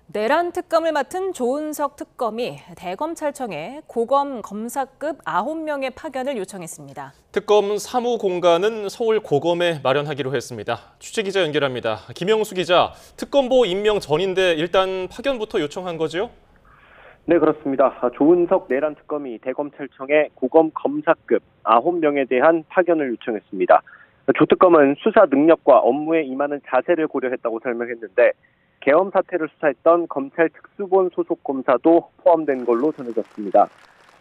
내란 특검을 맡은 조은석 특검이 대검찰청에 고검 검사급 9명의 파견을 요청했습니다. 특검 사무 공간은 서울 고검에 마련하기로 했습니다. 취재기자 연결합니다. 김영수 기자, 특검보 임명 전인데 일단 파견부터 요청한 거죠? 네, 그렇습니다. 조은석 내란 특검이 대검찰청에 고검 검사급 9명에 대한 파견을 요청했습니다. 조 특검은 수사 능력과 업무에 임하는 자세를 고려했다고 설명했는데 계엄 사태를 수사했던 검찰 특수본 소속 검사도 포함된 걸로 전해졌습니다.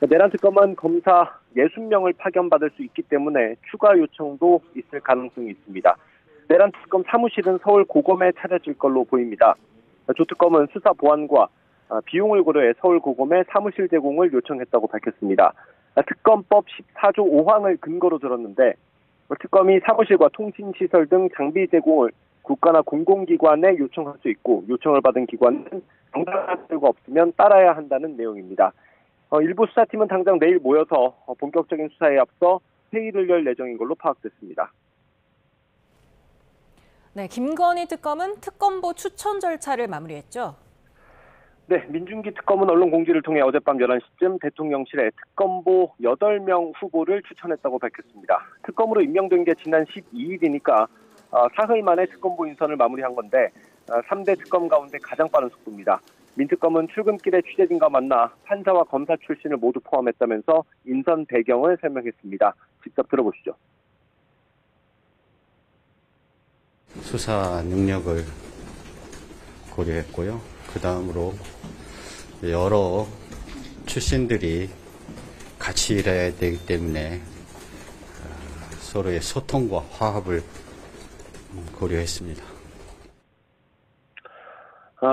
내란 특검은 검사 60명을 파견받을 수 있기 때문에 추가 요청도 있을 가능성이 있습니다. 내란 특검 사무실은 서울 고검에 차려질 걸로 보입니다. 조 특검은 수사 보안과 비용을 고려해 서울 고검에 사무실 제공을 요청했다고 밝혔습니다. 특검법 14조 5항을 근거로 들었는데 특검이 사무실과 통신시설 등 장비 제공을 국가나 공공기관에 요청할 수 있고 요청을 받은 기관은 정당한 사유가 없으면 따라야 한다는 내용입니다. 일부 수사팀은 당장 내일 모여서 본격적인 수사에 앞서 회의를 열 예정인 걸로 파악됐습니다. 네, 김건희 특검은 특검보 추천 절차를 마무리했죠. 네, 민중기 특검은 언론 공지를 통해 어젯밤 11시쯤 대통령실에 특검보 8명 후보를 추천했다고 밝혔습니다. 특검으로 임명된 게 지난 12일이니까 사흘 만에 특검보 인선을 마무리한 건데 3대 특검 가운데 가장 빠른 속도입니다. 민특검은 출근길에 취재진과 만나 판사와 검사 출신을 모두 포함했다면서 인선 배경을 설명했습니다. 직접 들어보시죠. 수사 능력을 고려했고요. 그 다음으로 여러 출신들이 같이 일해야 되기 때문에 서로의 소통과 화합을 고려했습니다.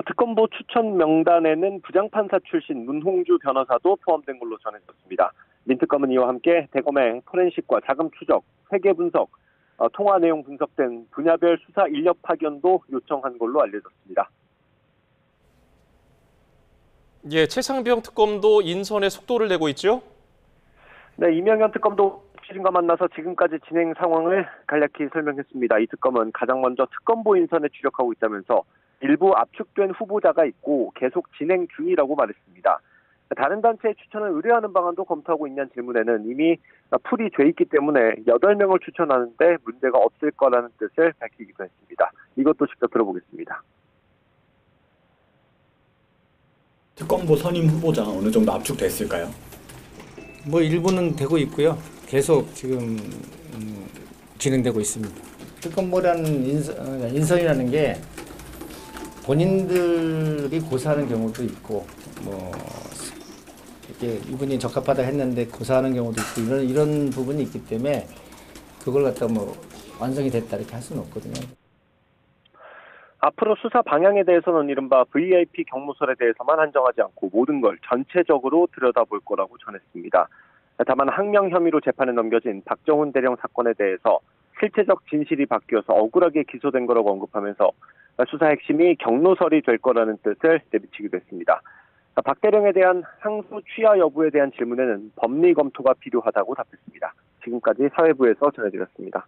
특검보 추천 명단에는 부장판사 출신 문홍주 변호사도 포함된 걸로 전해졌습니다. 민특검은 이와 함께 대검의 포렌식과 자금 추적, 회계 분석, 통화 내용 분석 등 분야별 수사 인력 파견도 요청한 걸로 알려졌습니다. 예, 최상병 특검도 인선에 속도를 내고 있죠? 네, 이명현 특검도 취재진과 만나서 지금까지 진행 상황을 간략히 설명했습니다. 이 특검은 가장 먼저 특검보 인선에 주력하고 있다면서 일부 압축된 후보자가 있고 계속 진행 중이라고 말했습니다. 다른 단체의 추천을 의뢰하는 방안도 검토하고 있냐는 질문에는 이미 풀이 돼 있기 때문에 8명을 추천하는데 문제가 없을 거라는 뜻을 밝히기도 했습니다. 이것도 직접 들어보겠습니다. 특검보 선임 후보자 어느 정도 압축됐을까요? 일부는 되고 있고요. 계속 지금 진행되고 있습니다. 특검보라는 인선이라는 게 본인들이 고사하는 경우도 있고 이렇게 이분이 적합하다 했는데 고사하는 경우도 있고 이런 부분이 있기 때문에 그걸 갖다 완성이 됐다 이렇게 할 수는 없거든요. 앞으로 수사 방향에 대해서는 이른바 VIP 경무설에 대해서만 한정하지 않고 모든 걸 전체적으로 들여다볼 거라고 전했습니다. 다만 항명 혐의로 재판에 넘겨진 박정훈 대령 사건에 대해서 실체적 진실이 바뀌어서 억울하게 기소된 거라고 언급하면서 수사 핵심이 경로설이 될 거라는 뜻을 내비치기도 했습니다. 박 대령에 대한 항소 취하 여부에 대한 질문에는 법리 검토가 필요하다고 답했습니다. 지금까지 사회부에서 전해드렸습니다.